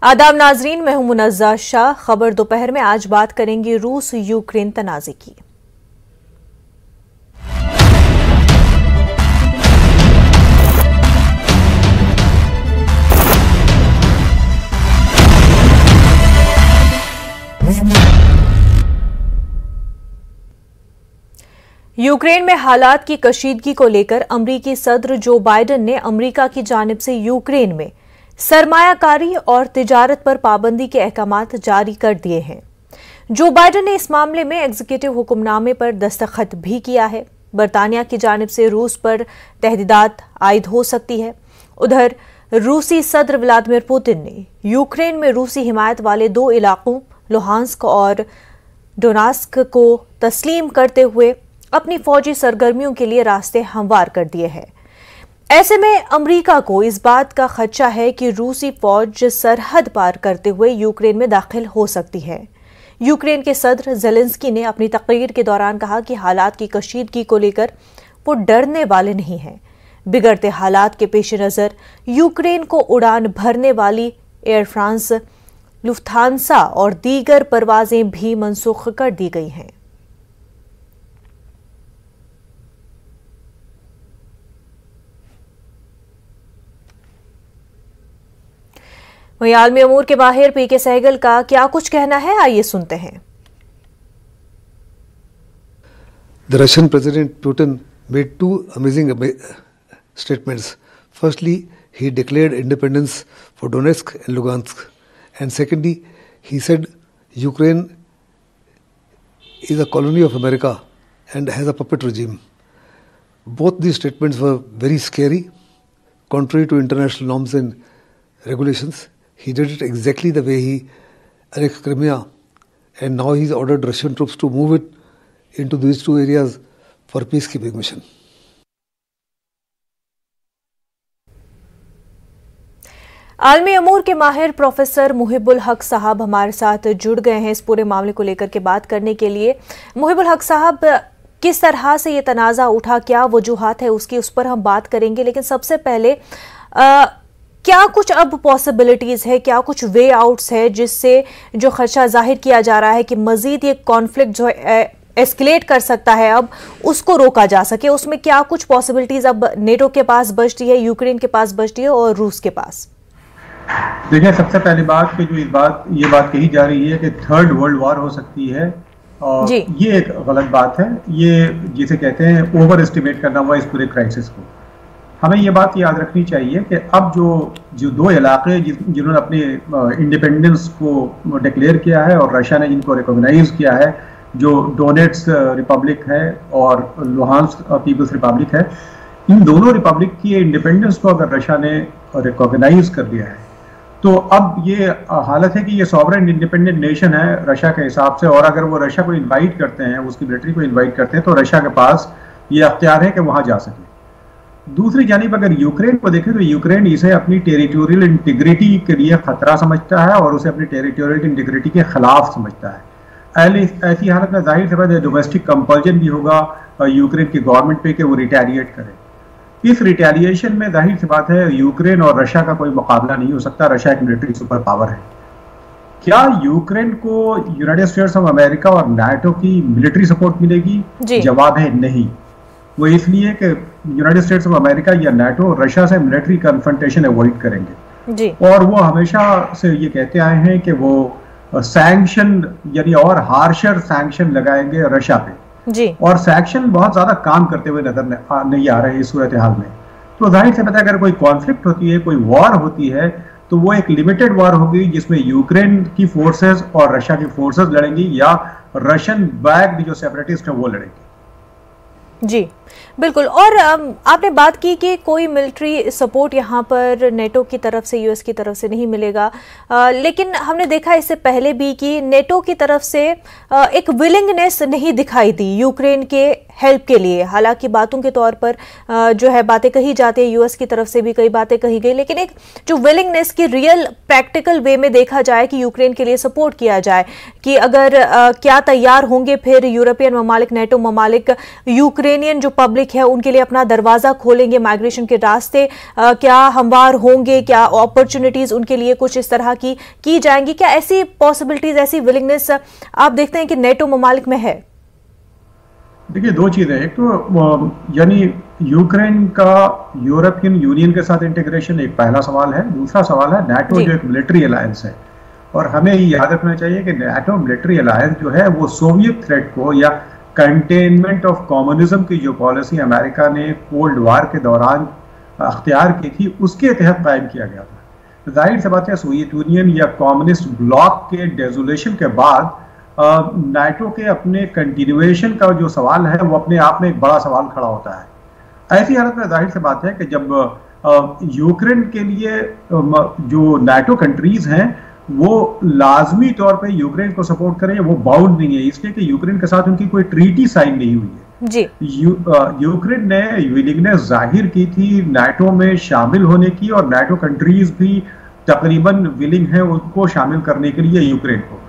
आदाब नाजरीन, मैं हूं मुनज़्ज़ा शाह। खबर दोपहर में आज बात करेंगे रूस यूक्रेन तनाज़े की। यूक्रेन में हालात की कशीदगी को लेकर अमरीकी सदर जो बाइडेन ने अमरीका की जानिब से यूक्रेन में सरमायाकारी और तिजारत पर पाबंदी के अहकामात जारी कर दिए हैं। जो बाइडेन ने इस मामले में एग्जीक्यूटिव हुक्मनामे पर दस्तखत भी किया है। बरतानिया की जानिब से रूस पर तहदीदात आयद हो सकती है। उधर रूसी सदर व्लादिमीर पुतिन ने यूक्रेन में रूसी हिमायत वाले 2 इलाकों लुहांस्क और डोनेट्स्क को तस्लीम करते हुए अपनी फौजी सरगर्मियों के लिए रास्ते हमवार कर दिए हैं। ऐसे में अमेरिका को इस बात का खदशा है कि रूसी फौज सरहद पार करते हुए यूक्रेन में दाखिल हो सकती है। यूक्रेन के सदर ज़ेलेंस्की ने अपनी तकरीर के दौरान कहा कि हालात की कशीदगी को लेकर वो डरने वाले नहीं हैं। बिगड़ते हालात के पेश नज़र यूक्रेन को उड़ान भरने वाली एयर फ्रांस, लुफ्थांसा और दीगर परवाजें भी मनसूख कर दी गई हैं। वहीं आलमी अमूर के माहिर पीके सहगल का क्या कुछ कहना है, आइए सुनते हैं। The Russian President Putin made 2 amazing statements. Firstly, he declared independence for Donetsk and Lugansk, and secondly, he said Ukraine is a colony of America and has a puppet regime. Both these statements were very scary, contrary to international norms and regulations. He did it exactly the way he annexed Crimea, and now he's ordered Russian troops to move it into these 2 areas for peacekeeping mission. आलमी अमूर के माहिर professor मुहिबुल हक साहब हमारे साथ जुड़ गए हैं इस पूरे मामले को लेकर के बात करने के लिए। मुहिबुल हक साहब, किस तरह से ये तनाज़ा उठा, क्या वजूहात है उसकी, उस पर हम बात करेंगे, लेकिन सबसे पहले क्या कुछ अब पॉसिबिलिटीज है, क्या कुछ वे आउट्स है जिससे जो खदशा जाहिर किया जा रहा है कि मजीद ये कॉन्फ्लिक्ट जो एस्केलेट कर सकता है अब उसको रोका जा सके, उसमें क्या कुछ पॉसिबिलिटीज अब नेटो के पास बचती है, यूक्रेन के पास बचती है और रूस के पास? देखिए, सबसे पहली बात कि जो ये बात कही जा रही है कि 3rd वर्ल्ड वॉर हो सकती है, और ये एक गलत बात है। ये जिसे कहते हैं ओवर एस्टिमेट करना हुआ इस पूरे क्राइसिस को। हमें ये बात याद रखनी चाहिए कि अब जो 2 इलाके जिन्होंने अपने इंडिपेंडेंस को डिक्लेयर किया है और रशिया ने जिनको रिकॉग्नाइज किया है, जो डोनेट्स रिपब्लिक है और लुहांस्क पीपल्स रिपब्लिक है, इन दोनों रिपब्लिक की इंडिपेंडेंस को अगर रशिया ने रिकॉग्नाइज कर दिया है तो अब ये हालत है कि ये सॉवरेन इंडिपेंडेंट नेशन है रशिया के हिसाब से, और अगर वो रशिया को इन्वाइट करते हैं, उसकी मिलिट्री को इन्वाइट करते हैं, तो रशिया के पास ये अख्तियार है कि वहाँ जा सके। दूसरी जानिब अगर यूक्रेन को देखें तो यूक्रेन इसे अपनी टेरिटोरियल इंटीग्रिटी के लिए खतरा समझता है और उसे अपनी टेरिटोरियल इंटीग्रिटी के खिलाफ समझता है। ऐसी हालत में जाहिर सी बात है डोमेस्टिक कंपल्जन भी होगा यूक्रेन की गवर्नमेंट पे कि वो रिटेलिएट करे। इस रिटेलिएशन में जाहिर सी बात है यूक्रेन और रशिया का कोई मुकाबला नहीं हो सकता। रशिया एक मिलिट्री सुपर पावर है। क्या यूक्रेन को यूनाइटेड स्टेट्स ऑफ अमेरिका और नाटो की मिलिट्री सपोर्ट मिलेगी? जवाब है नहीं। वो इसलिए कि यूनाइटेड स्टेट्स ऑफ अमेरिका या नाटो रशिया से मिलिट्री कन्फ्रंटेशन अवॉइड करेंगे जी। और वो हमेशा से ये कहते आए हैं कि वो सैंक्शन यानी और हार्शर सैंक्शन लगाएंगे रशिया पे जी। और सैंक्शन बहुत ज्यादा काम करते हुए नजर नहीं आ रहे इस सूरत हाल में। तो जाहिर से पता है अगर कोई कॉन्फ्लिक्ट होती है, कोई वॉर होती है, तो वो एक लिमिटेड वॉर होगी जिसमें यूक्रेन की फोर्सेस और रशिया की फोर्सेस लड़ेंगी या रशियन बैक्ड जो सेपरेटिस्ट है वो लड़ेंगे जी। बिल्कुल। और आपने बात की कि कोई मिलिट्री सपोर्ट यहाँ पर नेटो की तरफ से, यूएस की तरफ से नहीं मिलेगा, लेकिन हमने देखा इससे पहले भी कि नेटो की तरफ से एक विलिंगनेस नहीं दिखाई दी यूक्रेन के हेल्प के लिए। हालांकि बातों के तौर पर जो है बातें कही जाती है, यूएस की तरफ से भी कई बातें कही गई, लेकिन एक जो विलिंगनेस की रियल प्रैक्टिकल वे में देखा जाए कि यूक्रेन के लिए सपोर्ट किया जाए, कि अगर क्या तैयार होंगे फिर यूरोपियन ममालिक, नेटो ममालिक यूक्रेनियन जो रिपब्लिक है उनके लिए अपना दरवाजा खोलेंगे, माइग्रेशन के रास्ते क्या हमवार होंगे, क्या अपॉर्चुनिटीज उनके लिए कुछ इस तरह की जाएंगी? क्या ऐसी पॉसिबिलिटीज, ऐसी विलिंगनेस आप देखते हैं कि नेटो ममालिक में है? देखिए, दो चीजें, एक तो यानी यूक्रेन का यूरोपियन यूनियन के साथ इंटीग्रेशन एक पहला सवाल है। दूसरा सवाल है नाटो जो एक मिलिट्री अलायंस है, और हमें ये याद रखना चाहिए कि नाटो मिलिट्री अलायंस जो है वो सोवियत थ्रेट को या कंटेनमेंट ऑफ कम्युनिज्म की जो पॉलिसी अमेरिका ने कोल्ड वार के दौरान अख्तियार की थी उसके तहत कायम किया गया था। जाहिर सी बात है सोवियत यूनियन या कम्युनिस्ट ब्लॉक के डेजोलेशन के बाद नाटो के अपने कंटिन्यूएशन का जो सवाल है वो अपने आप में एक बड़ा सवाल खड़ा होता है। ऐसी हालत में जाहिर सी बात है कि जब यूक्रेन के लिए जो नाटो कंट्रीज हैं वो लाजमी तौर पे यूक्रेन को सपोर्ट करें, वो बाउंड नहीं है, इसलिए कि यूक्रेन के साथ उनकी कोई ट्रीटी साइन नहीं हुई है जी। यूक्रेन ने विलिंगनेस जाहिर की थी नाटो में शामिल होने की, और नाटो कंट्रीज भी तकरीबन विलिंग है उनको शामिल करने के लिए यूक्रेन को।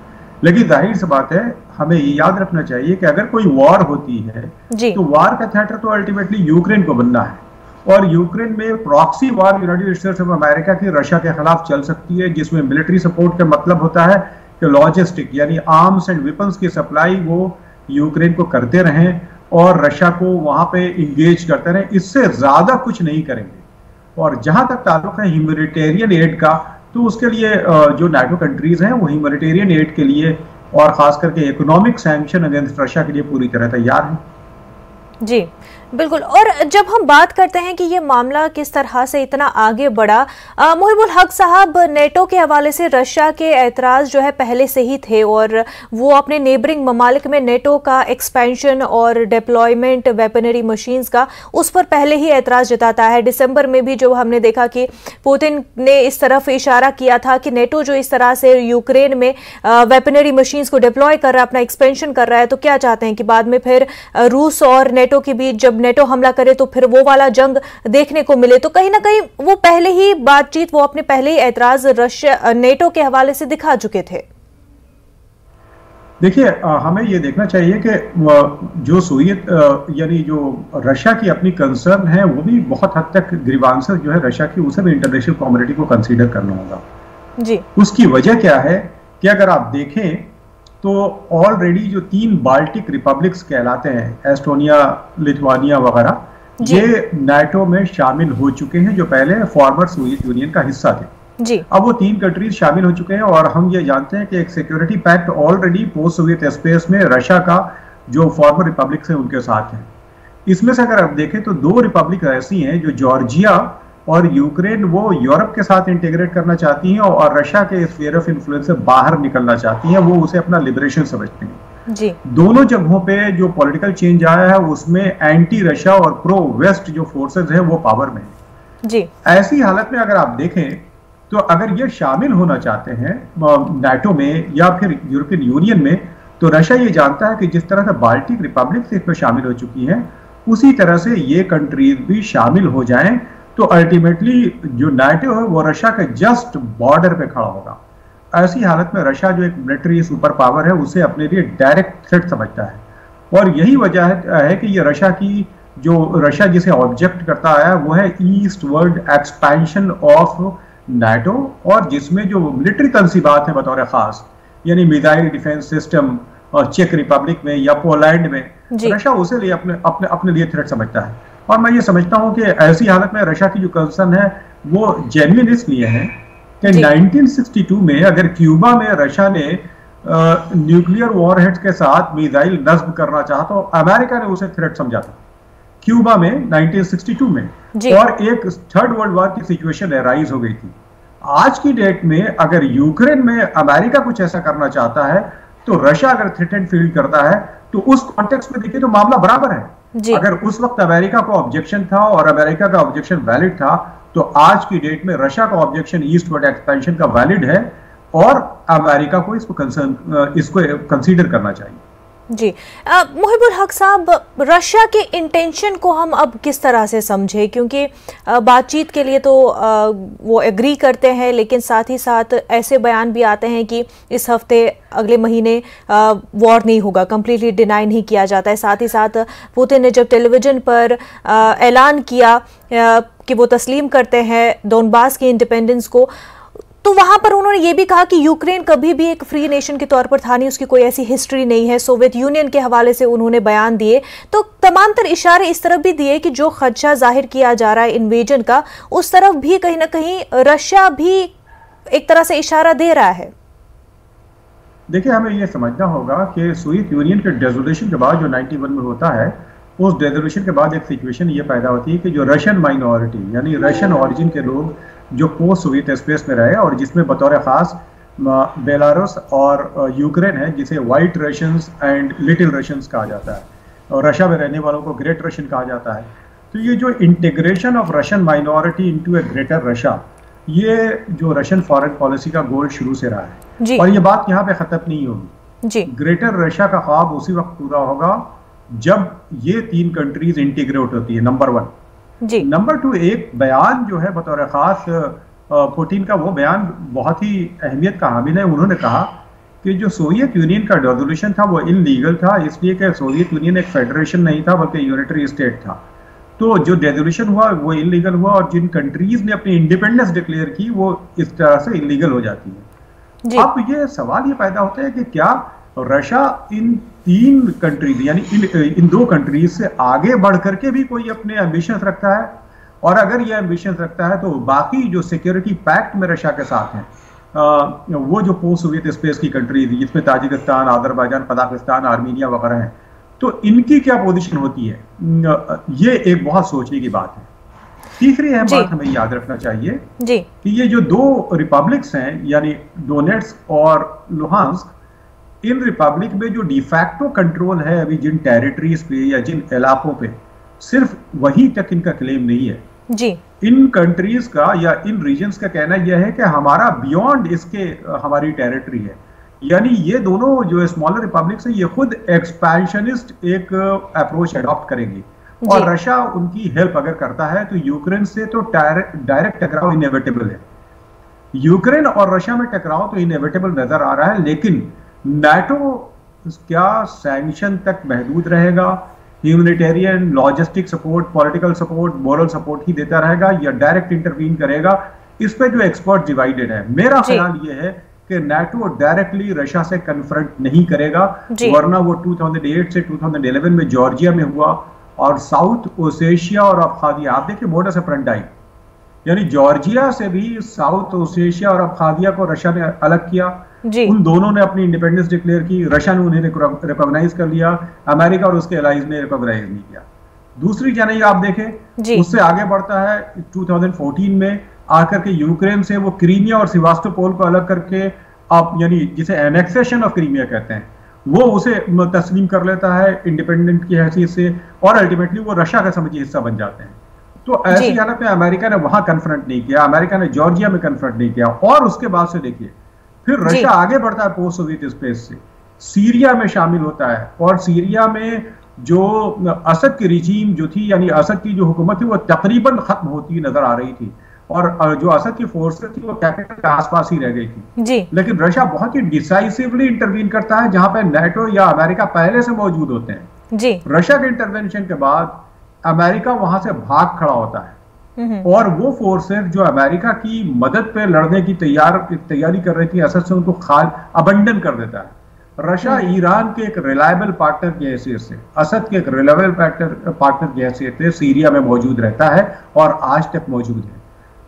लेकिन जाहिर सी बात है हमें ये याद रखना चाहिए कि अगर कोई वॉर होती है तो वॉर का थिएटर तो अल्टीमेटली यूक्रेन को बनना है, और यूक्रेन में proxy war United states of America की रशिया के खिलाफ चल सकती है, जिसमें मिलिट्री सपोर्ट का मतलब होता है कि लॉजिस्टिक यानी आर्म्स एंड वेपन्स की सप्लाई वो यूक्रेन को करते रहें और रशिया को वहां पे इंगेज करते रहें, इससे ज्यादा कुछ नहीं करेंगे। और जहां तक ताल्लुक है ह्यूमैनिटेरियन एड का, तो उसके लिए जो नाटो कंट्रीज हैं वो ह्यूमैनिटेरियन एड के लिए और खास करके इकोनॉमिक सैंक्शन अगेंस्ट रशिया के लिए पूरी तरह तैयार हैं। जी बिल्कुल। और जब हम बात करते हैं कि ये मामला किस तरह से इतना आगे बढ़ा, मुहिबुल हक साहब, नेटो के हवाले से रशिया के एतराज़ जो है पहले से ही थे, और वो अपने नेबरिंग ममालिक में नेटो का एक्सपेंशन और डिप्लॉयमेंट वेपनरी मशीन्स का उस पर पहले ही एतराज़ जताता है। दिसंबर में भी जो हमने देखा कि पुतिन ने इस तरफ इशारा किया था कि नेटो जो इस तरह से यूक्रेन में वेपनरी मशीन्स को डिप्लॉय कर रहा है, अपना एक्सपेंशन कर रहा है, तो क्या चाहते हैं कि बाद में फिर रूस और नेटो के बीच जब नेटो हमला करे तो फिर वो वाला जंग देखने को मिले। तो कहीं ना कहीं वो पहले ही बातचीत, वो अपने पहले ही एतराज रशिया नेटो के हवाले से दिखा चुके थे। देखिए, हमें ये देखना चाहिए कि जो सोवियत यानी जो रशिया की अपनी कंसर्न है वो भी बहुत हद तक ग्रीवांसेस जो है रशिया की, उसे भी इंटरनेशनल कम्युनिटी को कंसीडर करना होगा जी। उसकी वजह क्या है कि अगर आप देखें तो ऑलरेडी जो 3 बाल्टिक रिपब्लिक्स कहलाते हैं, एस्टोनिया, लिथुआनिया वगैरह, ये नाटो में शामिल हो चुके हैं, जो पहले फॉर्मर सोवियत यूनियन का हिस्सा थे जी। अब वो 3 कंट्रीज शामिल हो चुके हैं, और हम ये जानते हैं कि एक security pact already post Soviet space में रशिया का जो फॉर्मर रिपब्लिक्स है उनके साथ है। इसमें से अगर आप देखें तो 2 रिपब्लिक ऐसी हैं जो जॉर्जिया और यूक्रेन वो यूरोप के साथ इंटीग्रेट करना चाहती हैं और रशिया के स्फीयर ऑफ इन्फ्लुएंस से बाहर निकलना चाहती हैं, वो उसे अपना लिबरेशन समझते हैं जी। दोनों जगहों पे जो पॉलिटिकल चेंज आया है उसमें एंटी रशिया और प्रो वेस्ट जो फोर्सेस हैं वो पावर में है जी। ऐसी हालत में अगर आप देखें तो अगर ये शामिल होना चाहते हैं नाटो में या फिर यूरोपियन यूनियन में, तो रशिया ये जानता है कि जिस तरह से बाल्टिक रिपब्लिक इसमें शामिल हो चुकी हैं उसी तरह से ये कंट्रीज भी शामिल हो जाएं, तो अल्टीमेटली जो नाटो है वो रशिया के जस्ट बॉर्डर पे खड़ा होगा। ऐसी हालत में रशिया जो एक मिलिट्री सुपर पावर है उसे अपने लिए डायरेक्ट थ्रेट समझता है, और यही वजह है कि ये रशिया जिसे ऑब्जेक्ट करता आया वो है eastward expansion of NATO, और जिसमें जो मिलिट्री तनसीबात है बतौर खास, यानी मिसाइल डिफेंस सिस्टम चेक रिपब्लिक में या पोलैंड में, रशिया उसे लिए अपने लिए थ्रेट समझता है। और मैं ये समझता हूं कि ऐसी हालत में रशिया की जो कंसर्न है वो जेन्युइन इसलिए है कि 1962 में अगर क्यूबा में रशिया ने न्यूक्लियर वॉरहेड्स के साथ मिसाइल नस्ब करना चाहा तो अमेरिका ने उसे थ्रेट समझा था क्यूबा में 1962 में, और एक 3rd वर्ल्ड वॉर की सिचुएशन राइज हो गई थी। आज की डेट में अगर यूक्रेन में अमेरिका कुछ ऐसा करना चाहता है तो रशिया अगर थ्रेटेंड फील करता है तो उस कॉन्टेक्स्ट में देखिए तो मामला बराबर है। अगर उस वक्त अमेरिका को ऑब्जेक्शन था और अमेरिका का ऑब्जेक्शन वैलिड था, तो आज की डेट में रशिया का ऑब्जेक्शन ईस्टवर्ड एक्सपेंशन का वैलिड है और अमेरिका को इसको कंसीडर करना चाहिए। जी मुहिबुल हक साहब, रशिया के इंटेंशन को हम अब किस तरह से समझे, क्योंकि बातचीत के लिए तो वो एग्री करते हैं, लेकिन साथ ही साथ ऐसे बयान भी आते हैं कि इस हफ्ते अगले महीने वॉर नहीं होगा, कंप्लीटली डिनाई नहीं किया जाता है। साथ ही साथ पुतिन ने जब टेलीविजन पर ऐलान किया कि वो तस्लीम करते हैं डोनबास के इंडिपेंडेंस को, तो वहां पर उन्होंने ये भी कहा कि यूक्रेन कभी भी एक फ्री नेशन के तौर पर था नहीं, उसकी कोई ऐसी हिस्ट्री नहीं है। सोवियत यूनियन के हवाले से उन्होंने बयान दिए, तो तमाम तर इशारे इस तरफ भी दिए कि जो खदशा जाहिर किया जा रहा है इन्वेजन का, उस तरफ भी कहीं ना कहीं रशिया भी एक तरह से इशारा दे रहा है। देखिए, हमें ये समझना होगा कि सोवियत यूनियन के डिसोल्यूशन के बाद जो 91 में होता है, उस डिसोल्यूशन के बाद एक सिचुएशन ये पैदा होती है कि जो रशियन माइनॉरिटी यानी रशियन ओरिजिन के लोग जो पोस्ट सोवियत स्पेस में रहे, और जिसमें बतौर खास बेलारूस और यूक्रेन है, जिसे white Russians and little Russians कहा जाता है, और रशिया में रहने वालों को ग्रेट रशियन कहा जाता है। तो ये जो integration of Russian minority into A greater Russia, ये जो रशियन फॉरेन पॉलिसी का गोल शुरू से रहा है, और ये बात यहाँ पे खत्म नहीं होगी। ग्रेटर रशिया का ख्वाब उसी वक्त पूरा होगा जब ये तीन कंट्रीज इंटीग्रेट होती है, नंबर 1। नंबर 2, एक बयान जो है बतौर खास पुतिन का, वो बयान बहुत ही अहमियत का हामिल है। उन्होंने कहा कि जो सोवियत यूनियन का डिसोल्यूशन था वो इलीगल था, इसलिए कि सोवियत यूनियन एक फेडरेशन नहीं था बल्कि यूनिटरी स्टेट था। तो जो डिसोल्यूशन हुआ वो इलीगल हुआ, और जिन कंट्रीज ने अपनी इंडिपेंडेंस डिक्लेयर की वो इस तरह से इलीगल हो जाती है। अब ये सवाल ये पैदा होता है कि क्या रशिया इन तीन कंट्रीज यानी इन दो कंट्रीज से आगे बढ़ करके भी कोई अपने एम्बिशंस रखता है, और अगर ये एम्बिशंस रखता है तो बाकी जो सिक्योरिटी पैक्ट में रशिया के साथ हैं, वो जो पोस्ट सोवियत स्पेस की कंट्रीज जिसमें ताजिकिस्तान, अजरबैजान, कजाकिस्तान, आर्मीनिया वगैरह हैं, तो इनकी क्या पोजीशन होती है, ये एक बहुत सोचने की बात है। तीसरी अहम बात हमें याद रखना चाहिए कि ये जो दो रिपब्लिक्स हैं यानी डोनेट्स्क और लुहांस्क, इन रिपब्लिक में जो डिफैक्टो कंट्रोल है अभी जिन टेरिटरीज पे या जिन इलाकों पे, सिर्फ वहीं तक इनका क्लेम नहीं है जी। इन कंट्रीज का या इन रीजन्स का कहना यह है कि हमारा बियॉन्ड इसके हमारी टेरिटरी है। यानी ये दोनों जो स्मॉलर रिपब्लिक्स है, ये खुद एक्सपेंशनिस्ट एक अप्रोच अडॉप्ट करेंगी, और रशिया उनकी हेल्प अगर करता है तो यूक्रेन से तो डायरेक्ट टकराव इनएविटेबल है। यूक्रेन और रशिया में टकराव तो इनएविटेबल नजर आ रहा है, लेकिन नाटो क्या सैंक्शन तक महदूद रहेगा, humanitarian, logistic support, political support, moral support ही देता रहेगा, या डायरेक्ट इंटरवीन करेगा? इस पे जो एक्सपर्ट डिवाइडेड है। मेरा ख्याल ये है कि नाटो डायरेक्टली रशिया से कन्फ्रंट नहीं करेगा, वरना वो 2008 से 2011 में जॉर्जिया में हुआ, और साउथ ओसेशिया और अब्खाजिया, आप देखिए मोडस ऑपरेंडी, यानी जॉर्जिया से भी साउथ ओसेशिया और अब्खाजिया को रशिया ने अलग किया, उन दोनों ने अपनी इंडिपेंडेंस डिक्लेयर की, रशिया ने उन्हें रिकॉग्नाइज कर लिया, अमेरिका और उसके एलाइज ने रिकॉग्नाइज नहीं किया। दूसरी चैनल आप देखें, उससे आगे बढ़ता है 2014 में आकर के यूक्रेन से वो क्रीमिया और सिवास्टोपोल को अलग करके, आप यानी जिसे एनेक्सेशन ऑफ क्रीमिया कहते हैं, वो उसे तस्लीम कर लेता है इंडिपेंडेंट की हैसियत से, और अल्टीमेटली वो रशिया का समझिए हिस्सा बन जाते हैं। तो ऐसी हालत में अमेरिका ने वहां कन्फ्रंट नहीं किया, अमेरिका ने जॉर्जिया में कन्फ्रंट नहीं किया, और उसके बाद से देखिए फिर रशिया आगे बढ़ता है पोस्ट सोवियत स्पेस से, सीरिया में शामिल होता है, और सीरिया में जो असद की रिजीम जो थी, यानी असद की जो हुकूमत थी, वो तकरीबन खत्म होती नजर आ रही थी, और जो असद की फोर्सेस थी वो कैपिटल के आसपास ही रह गई थी जी। लेकिन रशिया बहुत ही डिसाइसिवली इंटरवीन करता है, जहां पे नाटो या अमेरिका पहले से मौजूद होते हैं जी। रशिया के इंटरवेंशन के बाद अमेरिका वहां से भाग खड़ा होता है, और वो फोर्सेस जो अमेरिका की मदद पे लड़ने की तैयारी कर रही थी असद से, उनको अबंडन कर देता है। रशिया ईरान के एक रिलायबल पार्टनर की हैसियत से, असद के एक रिलायबल पार्टनर की हैसियत से सीरिया में मौजूद रहता है, और आज तक मौजूद है।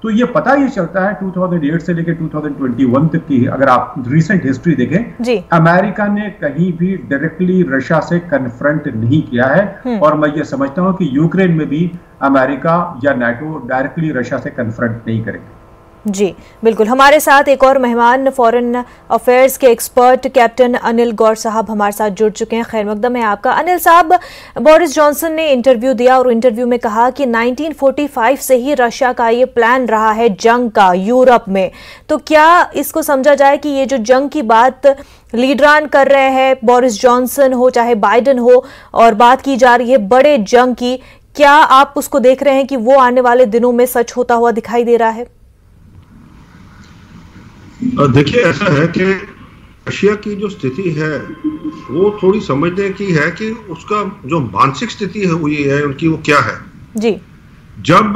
तो ये पता ही चलता है 2008 से लेकर 2021 तक की अगर आप रिसेंट हिस्ट्री देखें, अमेरिका ने कहीं भी डायरेक्टली रशिया से कन्फ्रंट नहीं किया है, और मैं ये समझता हूं कि यूक्रेन में भी अमेरिका या नाटो डायरेक्टली रशिया से कन्फ्रंट नहीं करेंगे। जी बिल्कुल, हमारे साथ एक और मेहमान फॉरेन अफेयर्स के एक्सपर्ट कैप्टन अनिल गौर साहब हमारे साथ जुड़ चुके हैं। खैर मकदम है आपका। अनिल साहब, बोरिस जॉनसन ने इंटरव्यू दिया और इंटरव्यू में कहा कि 1945 से ही रशिया का ये प्लान रहा है जंग का यूरोप में, तो क्या इसको समझा जाए कि ये जो जंग की बात लीडरान कर रहे हैं, बोरिस जॉनसन हो चाहे बाइडेन हो, और बात की जा रही है बड़े जंग की, क्या आप उसको देख रहे हैं कि वो आने वाले दिनों में सच होता हुआ दिखाई दे रहा है? देखिए, ऐसा है कि रशिया की जो स्थिति है वो थोड़ी समझने की है कि उसका जो मानसिक स्थिति हुई है उनकी वो क्या है जी। जब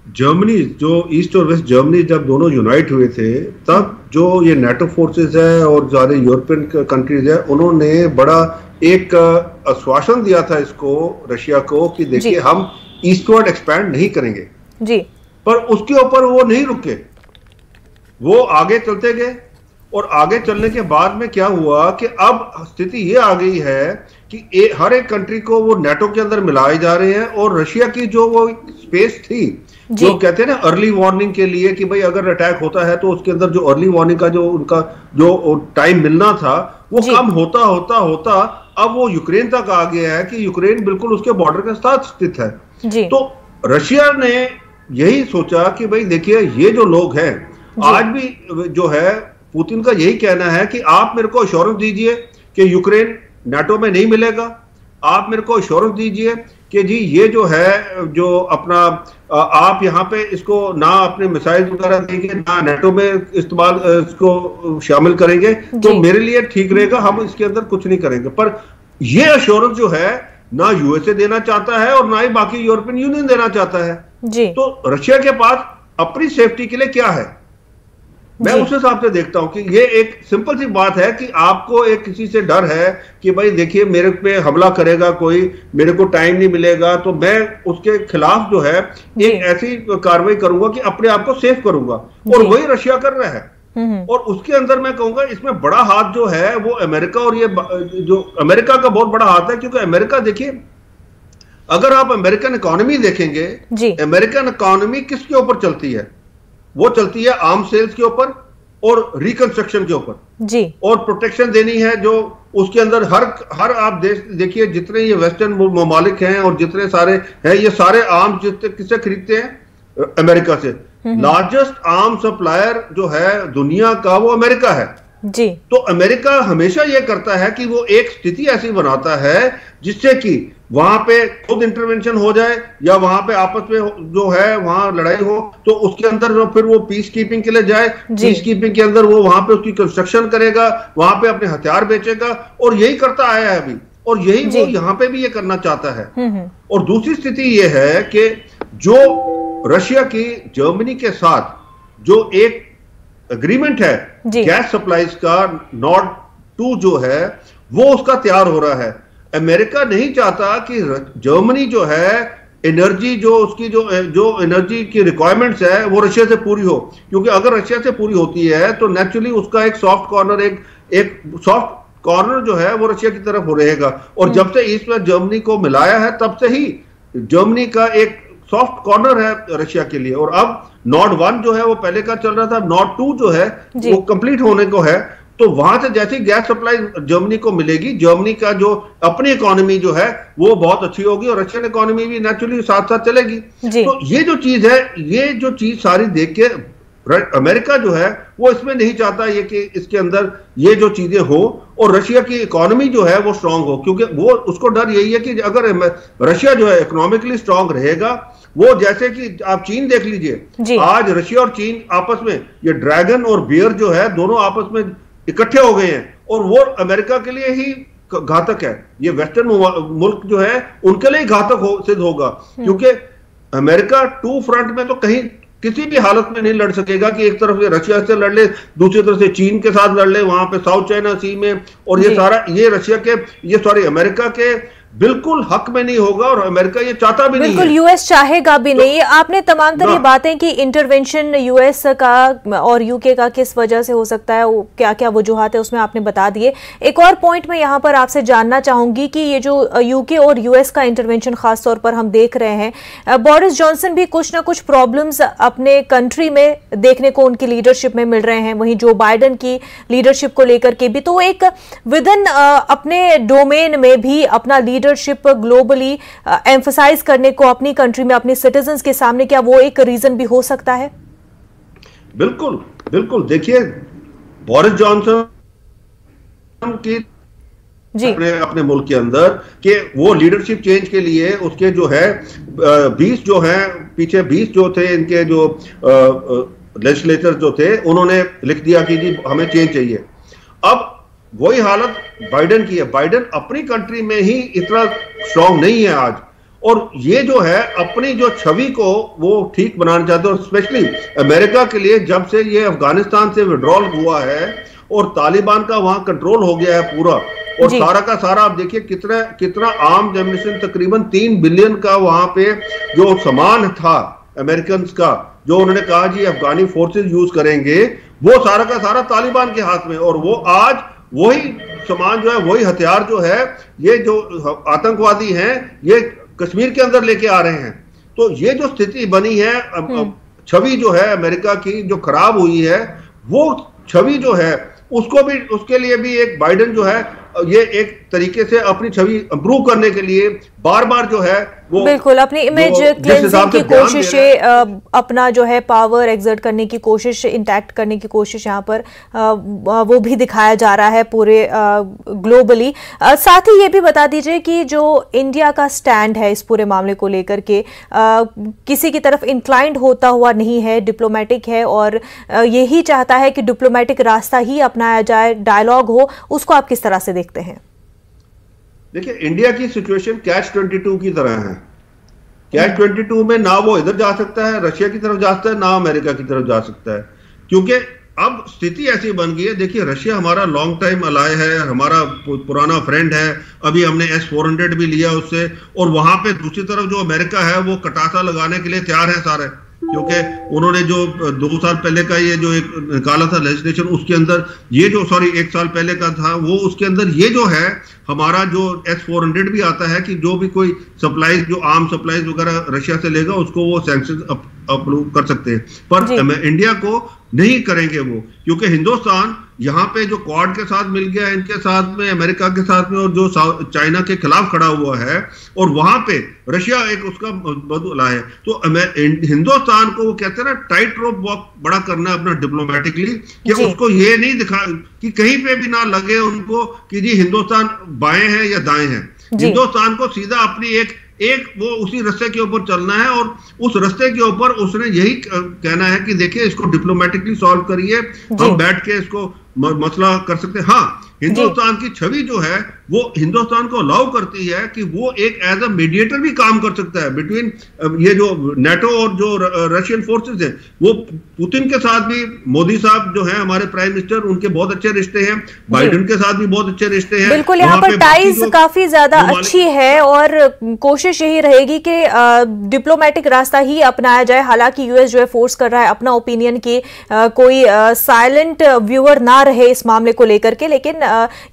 जर्मनी, जो ईस्ट और वेस्ट जर्मनी जब दोनों यूनाइट हुए थे, तब जो ये नेटो फोर्सेस है और सारे यूरोपियन कंट्रीज है, उन्होंने बड़ा एक आश्वासन दिया था इसको, रशिया को, कि देखिए हम ईस्टवर्ड एक्सपैंड नहीं करेंगे जी। पर उसके ऊपर वो नहीं रुके, वो आगे चलते गए। और आगे चलने के बाद में क्या हुआ कि अब स्थिति ये आ गई है कि हर एक कंट्री को वो नेटो के अंदर मिलाए जा रहे हैं, और रशिया की जो वो स्पेस थी, जो कहते हैं ना अर्ली वार्निंग के लिए, कि भाई अगर अटैक होता है तो उसके अंदर जो अर्ली वार्निंग का जो उनका जो टाइम मिलना था वो कम होता होता होता अब वो यूक्रेन तक आ गया है कि यूक्रेन बिल्कुल उसके बॉर्डर के साथ स्थित है। तो रशिया ने यही सोचा कि भाई देखिए, ये जो लोग हैं, आज भी जो है पुतिन का यही कहना है कि आप मेरे को अश्योरेंस दीजिए कि यूक्रेन नाटो में नहीं मिलेगा, आप मेरे को अश्योरेंस दीजिए कि जी ये जो है, जो अपना आप यहाँ पे इसको ना अपने मिसाइल वगैरह देंगे, ना नाटो में इस्तेमाल इसको शामिल करेंगे, तो मेरे लिए ठीक रहेगा, हम इसके अंदर कुछ नहीं करेंगे। पर ये अश्योरेंस जो है ना यूएसए देना चाहता है और ना ही बाकी यूरोपियन यूनियन देना चाहता है जी। तो रशिया के पास अपनी सेफ्टी के लिए क्या है, मैं उस हिसाब से देखता हूं कि ये एक सिंपल सी बात है कि आपको एक किसी से डर है कि भाई देखिए मेरे पे हमला करेगा कोई, मेरे को टाइम नहीं मिलेगा, तो मैं उसके खिलाफ जो है एक ऐसी कार्रवाई करूंगा कि अपने आप को सेफ करूंगा, और वही रशिया कर रहा है। और उसके अंदर मैं कहूंगा इसमें बड़ा हाथ जो है वो अमेरिका, और ये जो अमेरिका का बहुत बड़ा हाथ है, क्योंकि अमेरिका देखिए, अगर आप अमेरिकन इकोनॉमी देखेंगे, अमेरिकन इकोनॉमी किसके ऊपर चलती है? वो चलती है आर्म सेल्स के ऊपर और रिकंस्ट्रक्शन के ऊपर जी, और प्रोटेक्शन देनी है। जो उसके अंदर हर आप देश देखिए, जितने ये वेस्टर्न ममालिक हैं और जितने सारे हैं, ये सारे आर्म किससे खरीदते हैं? अमेरिका से। लार्जेस्ट आर्म सप्लायर जो है दुनिया का वो अमेरिका है जी। तो अमेरिका हमेशा ये करता है कि वो एक स्थिति ऐसी बनाता है जिससे कि वहां पे खुद इंटरवेंशन हो जाए, या वहां पे आपस में जो है वहां लड़ाई हो, तो उसके अंदर फिर वो पीस कीपिंग के लिए जाए, पीस कीपिंग के अंदर वो वहां पे उसकी कंस्ट्रक्शन करेगा, वहां पे अपने हथियार बेचेगा, और यही करता आया है अभी, और यही वो यहाँ पे भी ये करना चाहता है। और दूसरी स्थिति ये है कि जो रशिया की जर्मनी के साथ जो एक एग्रीमेंट है गैस सप्लाईज का, नॉर्ड 2 जो है वो उसका तैयार हो रहा है। अमेरिका नहीं चाहता कि जर्मनी जो है एनर्जी, जो उसकी जो एनर्जी की रिक्वायरमेंट्स है वो रशिया से पूरी हो, क्योंकि अगर रशिया से पूरी होती है तो नेचुरली उसका एक सॉफ्ट कॉर्नर, एक सॉफ्ट कॉर्नर जो है वो रशिया की तरफ हो रहेगा। और जब से ईस्ट में जर्मनी को मिलाया है तब से ही जर्मनी का एक सॉफ्ट कॉर्नर है रशिया के लिए। और अब नॉर्ड 1 जो है वो पहले का चल रहा था, नॉर्ड 2 जो है वो कंप्लीट होने को है, तो वहां से जैसे गैस सप्लाई जर्मनी को मिलेगी, जर्मनी का जो अपनी इकोनॉमी जो है वो बहुत अच्छी होगी, और रशियन इकोनॉमी भी नेचुरली साथ साथ चलेगी। तो ये जो चीज है, ये जो चीज सारी देख के अमेरिका जो है वो इसमें नहीं चाहता ये कि इसके अंदर ये जो चीजें हो और रशिया की इकोनॉमी जो है वो स्ट्रांग हो, क्योंकि वो उसको डर यही है कि अगर रशिया जो है इकोनॉमिकली स्ट्रांग रहेगा, वो जैसे कि आप चीन देख लीजिए, आज रशिया और चीन आपस में, ये ड्रैगन और बियर जो है दोनों आपस में इकट्ठे हो गए हैं, और वो अमेरिका के लिए ही घातक है। ये वेस्टर्न मुल्क जो है उनके लिए घातक सिद्ध होगा, क्योंकि अमेरिका 2 फ्रंट में तो कहीं किसी भी हालत में नहीं लड़ सकेगा कि एक तरफ रशिया से लड़ ले, दूसरी तरफ से चीन के साथ लड़ ले, वहां पे साउथ चाइना सी में, और ये सारा ये रशिया के, ये सॉरी अमेरिका के बिल्कुल हक में नहीं होगा और अमेरिका ये चाहता भी नहीं है। बिल्कुल यूएस चाहेगा भी नहीं। आपने तमाम तरह बातें की, इंटरवेंशन यूएस का और यूके का किस वजह से हो सकता है, क्या क्या वजूहात है उसमें आपने बता दिए। एक और पॉइंट मैं यहाँ पर आपसे जानना चाहूंगी कि ये जो यूके और यूएस का इंटरवेंशन खास तौर पर हम देख रहे हैं, बोरिस जॉनसन भी कुछ ना कुछ प्रॉब्लम्स अपने कंट्री में देखने को उनकी लीडरशिप में मिल रहे हैं, वहीं जो बाइडेन की लीडरशिप को लेकर के भी, तो एक विदिन अपने डोमेन में भी अपना लीडरशिप ग्लोबली एम्फसाइज करने को अपनी कंट्री में अपने सिटीजन्स के सामने, क्या वो एक रीजन भी हो सकता है? बिल्कुल बिल्कुल। देखिए बोरिस जॉनसन की अपने मुल्क के अंदर कि वो लीडरशिप चेंज के लिए उसके जो है 20 जो है पीछे 20 जो थे इनके जो लेजिस्लेचर जो थे उन्होंने लिख दिया कि जी हमें चेंज चाहिए। अब वही हालत बाइडेन की है। बाइडेन अपनी कंट्री में ही इतना स्ट्रांग नहीं है आज, और ये जो है अपनी जो छवि को वो ठीक बनाना चाहते हैं, और स्पेशली अमेरिका के लिए जब से ये अफगानिस्तान से विड्रॉल हुआ है और तालिबान का वहां कंट्रोल हो गया है पूरा, और सारा का सारा आप देखिए कितना कितना आर्म्स एम्यूनिशन, तकरीबन 3 बिलियन का वहां पे जो सामान था अमेरिकन का, जो उन्होंने कहा जी अफगानी फोर्सेस यूज करेंगे, वो सारा का सारा तालिबान के हाथ में, और वो आज वही सामान जो है, वही हथियार जो है, ये जो आतंकवादी हैं ये कश्मीर के अंदर लेके आ रहे हैं। तो ये जो स्थिति बनी है, छवि जो है अमेरिका की जो खराब हुई है, वो छवि जो है उसको भी, उसके लिए भी एक बाइडेन जो है ये एक तरीके से अपनी छवि इंप्रूव करने के लिए बार बार जो है वो बिल्कुल अपनी इमेज क्लेंजिंग की कोशिशें, अपना जो है पावर एक्सर्ट करने की कोशिश, इंटैक्ट करने की कोशिश यहाँ पर वो भी दिखाया जा रहा है पूरे ग्लोबली। साथ ही ये भी बता दीजिए कि जो इंडिया का स्टैंड है इस पूरे मामले को लेकर के, किसी की तरफ इंक्लाइंड होता हुआ नहीं है, डिप्लोमेटिक है और यही चाहता है कि डिप्लोमेटिक रास्ता ही अपनाया जाए, डायलॉग हो, उसको आप किस तरह से देखते हैं? देखिए इंडिया की सिचुएशन कैच 22 की तरह है। कैच 22 में ना वो इधर जा सकता है, रशिया की तरफ जा सकता है, ना अमेरिका की तरफ जा सकता है, क्योंकि अब स्थिति ऐसी बन गई है। देखिए रशिया हमारा लॉन्ग टाइम अलाय है, हमारा पुराना फ्रेंड है, अभी हमने S-400 भी लिया उससे, और वहां पे दूसरी तरफ जो अमेरिका है वो कटासा लगाने के लिए तैयार है सारे, क्योंकि उन्होंने जो 2 साल पहले का ये जो एक निकाला था लेजिस्लेशन, उसके अंदर ये जो 1 साल पहले का था वो, उसके अंदर ये जो है हमारा जो S-400 भी आता है कि जो भी कोई सप्लाईज, जो आर्म सप्लाईज वगैरह रशिया से लेगा उसको वो सैंक्शन अप्रूव कर सकते हैं, पर इंडिया को नहीं करेंगे वो, क्योंकि हिंदुस्तान यहाँ पे जो क्वाड के साथ मिल गया है, इनके साथ में, अमेरिका के साथ में, और जो चाइना के खिलाफ खड़ा हुआ है, और वहां पे रशिया एक उसका बदला है। तो हिंदुस्तान को वो कहते हैं ना टाइट रोप वॉक बड़ा करना है अपना डिप्लोमेटिकली, कि उसको ये नहीं दिखा कि कहीं पे भी ना लगे उनको कि जी हिंदुस्तान बाएं हैं या दाएं हैं। हिंदुस्तान को सीधा अपनी एक वो उसी रास्ते के ऊपर चलना है, और उस रास्ते के ऊपर उसने यही कहना है कि देखिए इसको डिप्लोमेटिकली सॉल्व करिए, हम बैठ के इसको मसला कर सकते हैं। हाँ, हिंदुस्तान की छवि जो है वो हिंदुस्तान को अलाउ करती है कि वो एक एज अ मीडिएटर भी काम कर सकता है बिटवीन ये जो नेटो और जो रशियन फोर्सेस हैं। वो पुतिन के साथ भी, मोदी साहब जो हैं हमारे प्राइम मिनिस्टर, उनके बहुत अच्छे रिश्ते हैं, बाइडेन के साथ भी बहुत अच्छे रिश्ते हैं। बिल्कुल, यहाँ पर टाइज काफी ज्यादा अच्छी है और कोशिश यही रहेगी कि डिप्लोमेटिक रास्ता ही अपनाया जाए। हालांकि यूएस जो है फोर्स कर रहा है अपना ओपिनियन की कोई साइलेंट व्यूअर ना रहे इस मामले को लेकर के, लेकिन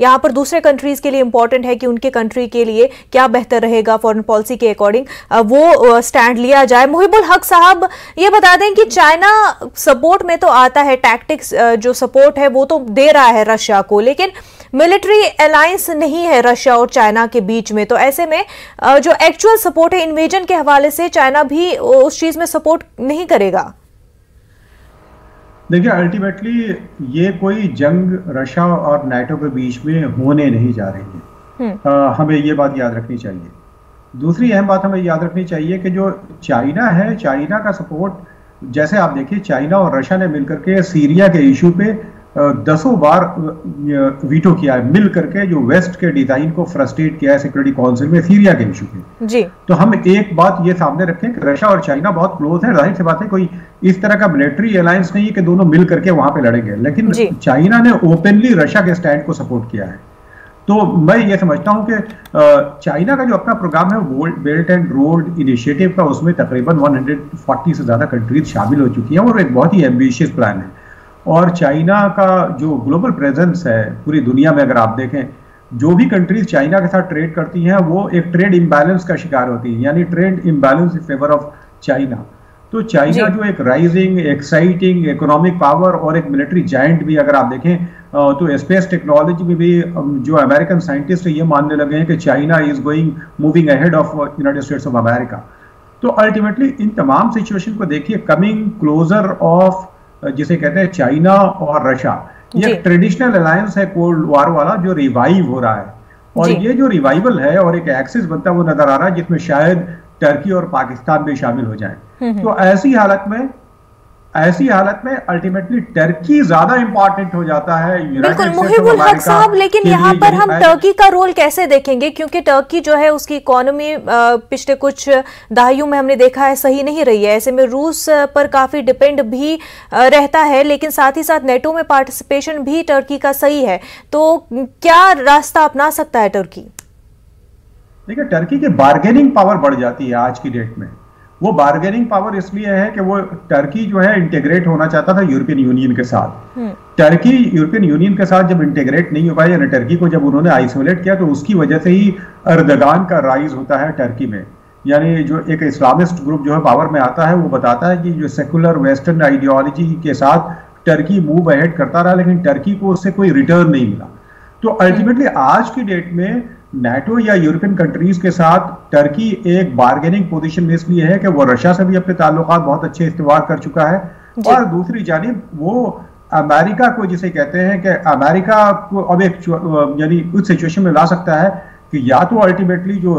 यहाँ पर दूसरे कंट्रीज के लिए इंपॉर्टेंट है कि उनके कंट्री के लिए क्या बेहतर रहेगा फॉरेन पॉलिसी के अकॉर्डिंग, वो स्टैंड लिया जाए। मुहिबुल हक साहब, ये बता दें कि चाइना सपोर्ट में तो आता है, टैक्टिक्स जो सपोर्ट है वो तो दे रहा है रशिया को, लेकिन मिलिट्री अलायंस नहीं है रशिया और चाइना के बीच में। तो ऐसे में जो एक्चुअल सपोर्ट है इन्वेजन के हवाले से, चाइना भी उस चीज में सपोर्ट नहीं करेगा। देखिए अल्टीमेटली ये कोई जंग रशिया और नाटो के बीच में होने नहीं जा रही है। हमें ये बात याद रखनी चाहिए। दूसरी अहम बात हमें याद रखनी चाहिए कि जो चाइना है, चाइना का सपोर्ट, जैसे आप देखिए चाइना और रशिया ने मिलकर के सीरिया के इशू पे 10 बार वीटो किया है, मिल करके जो वेस्ट के डिजाइन को फ्रस्ट्रेट किया है सिक्योरिटी काउंसिल में सीरिया के इशू पे जी। तो हम एक बात ये सामने रखें कि रशिया और चाइना बहुत क्लोज है, जाहिर सी बात है कोई इस तरह का मिलिट्री अलायंस नहीं है कि दोनों मिल करके वहां पे लड़ेंगे, लेकिन चाइना ने ओपनली रशिया के स्टैंड को सपोर्ट किया है। तो मैं ये समझता हूं कि चाइना का जो अपना प्रोग्राम है बेल्ट एंड रोड इनिशिएटिव का, उसमें तकरीबन 140 से ज़्यादा कंट्रीज शामिल हो चुकी हैं और एक बहुत ही एम्बिशियस प्लान है। और चाइना का जो ग्लोबल प्रेजेंस है पूरी दुनिया में, अगर आप देखें जो भी कंट्रीज चाइना के साथ ट्रेड करती हैं वो एक ट्रेड इम्बैलेंस का शिकार होती है, यानी trade imbalance in favour of China. तो चाइना जो एक राइजिंग एक्साइटिंग इकोनॉमिक पावर और एक मिलिट्री जायंट भी, अगर आप देखें तो स्पेस टेक्नोलॉजी में भी जो अमेरिकन साइंटिस्ट ये मानने लगे हैं कि China is moving ahead of United states of America. तो अल्टीमेटली इन तमाम सिचुएशन को देखिए, कमिंग क्लोजर ऑफ जिसे कहते हैं चाइना और रशिया, ये एक ट्रेडिशनल अलायंस है कोल्ड वॉर वाला जो रिवाइव हो रहा है। और ये जो रिवाइवल है और एक एक्सिस बनता वो नजर आ रहा है जिसमें शायद टर्की और पाकिस्तान भी शामिल हो जाएं। तो ऐसी हालत में अल्टीमेटली टर्की ज्यादा इंपॉर्टेंट हो जाता है। बिल्कुल मुहिबुल हक साहब, लेकिन यहाँ पर हम टर्की का रोल कैसे देखेंगे, क्योंकि टर्की जो है उसकी इकोनॉमी पिछले कुछ दहाइयों में हमने देखा है सही नहीं रही है। ऐसे में रूस पर काफी डिपेंड भी रहता है, लेकिन साथ ही साथ नेटो में पार्टिसिपेशन भी टर्की का सही है। तो क्या रास्ता अपना सकता है टर्की? देखिए, टर्की की बार्गेनिंग पावर बढ़ जाती है आज की डेट में। वो बार्गेनिंग पावर इसलिए है कि वो टर्की जो है इंटीग्रेट होना चाहता था यूरोपियन यूनियन के साथ। टर्की यूरोपियन यूनियन के साथ जब इंटीग्रेट नहीं हो पाया, यानी टर्की को जब उन्होंने आइसोलेट किया, तो उसकी वजह से ही अर्दगान का राइज होता है टर्की में। यानी जो एक इस्लामिस्ट ग्रुप जो है पावर में आता है, वो बताता है कि जो सेकुलर वेस्टर्न आइडियोलॉजी के साथ टर्की मूव अहेड करता रहा, लेकिन टर्की को उससे कोई रिटर्न नहीं मिला। तो अल्टीमेटली आज की डेट में नेटो या यूरोपियन कंट्रीज के साथ टर्की एक बार्गेनिंग पोजीशन में इसलिए है कि वो रशिया से भी अपने ताल्लुकात बहुत अच्छे इस्तेमाल कर चुका है, और दूसरी जानिब वो अमेरिका को, जिसे कहते हैं कि अमेरिका को अब एक यानी उस सिचुएशन में ला सकता है कि या तो अल्टीमेटली जो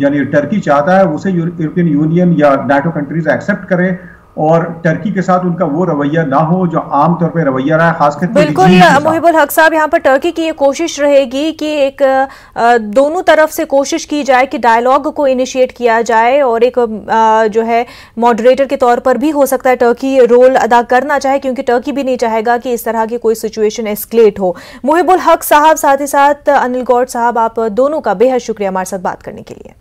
यानी टर्की चाहता है उसे यूरोपियन यूनियन या नेटो कंट्रीज एक्सेप्ट करें, और टर्की के साथ उनका वो रवैया ना हो जो आमतौर पे रवैया रहा है, खासकर बिल्कुल मुहिबुल हक साहब, यहाँ पर टर्की की ये कोशिश रहेगी कि एक दोनों तरफ से कोशिश की जाए कि डायलॉग को इनिशिएट किया जाए, और एक जो है मॉडरेटर के तौर पर भी हो सकता है टर्की रोल अदा करना चाहे, क्योंकि टर्की भी नहीं चाहेगा कि इस तरह की कोई सिचुएशन एस्केलेट हो। मुहिबुल हक साहब, साथ ही साथ अनिल गौड़ साहब, आप दोनों का बेहद शुक्रिया हमारे साथ बात करने के लिए।